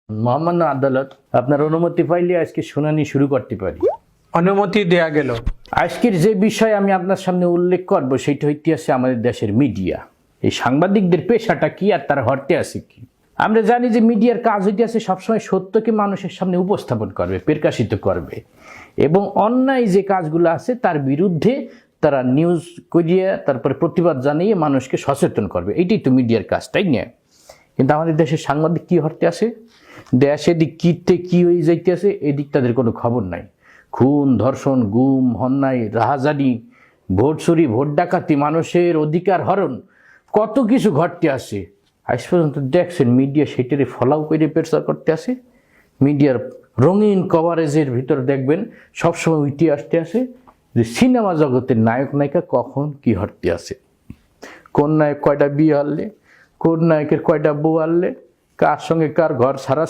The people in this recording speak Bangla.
মহামান্য আদালত আপনার অনুমতি পাইলে আজকে শুনানি শুরু করতে পারি। অনুমতি দেয়া গেল। আজকের যে বিষয় আমি আপনার সামনে উল্লেখ করব সেটা হইতেছে আমাদের দেশের মিডিয়া। এই সাংবাদিকদের পেশাটা কি আর তার হরতে আছে কি। আমরা জানি যে মিডিয়ার কাজ হইতেছে সবসময় সত্যকে মানুষের সামনে উপস্থাপন করবে, প্রকাশিত করবে এবং অন্যায় যে কাজগুলো আছে তার বিরুদ্ধে তারা নিউজ করিয়ে তারপরে প্রতিবাদ জানিয়ে মানুষকে সচেতন করবে। এইটাই তো মিডিয়ার কাজ, তাই না? কিন্তু আমাদের দেশের সাংবাদিক কি হরতে আছে, দেশ এদিক কীর্তে কী হয়ে যাইতে আছে এদিক তাদের কোনো খবর নাই। খুন, ধর্ষণ, গুম, অন্যায়, রাহাজানি, ভোট চুরি, ভোট ডাকাতি, মানুষের অধিকার হরণ, কত কিছু ঘটতে আসে। আজ পর্যন্ত দেখছেন মিডিয়া সেটারে ফলাও করে প্রচার করতে আসে। মিডিয়ার রঙিন কভারেজের ভিতর দেখবেন সবসময় উঠে আসতে আসে যে সিনেমা জগতের নায়ক নায়িকা কখন কি হরতে আসে, কোন নায়ক কয়টা বিয়ে হারলে, কোন নায়কের কয়টা বউ আনলে, কার সঙ্গে কার ঘর সারা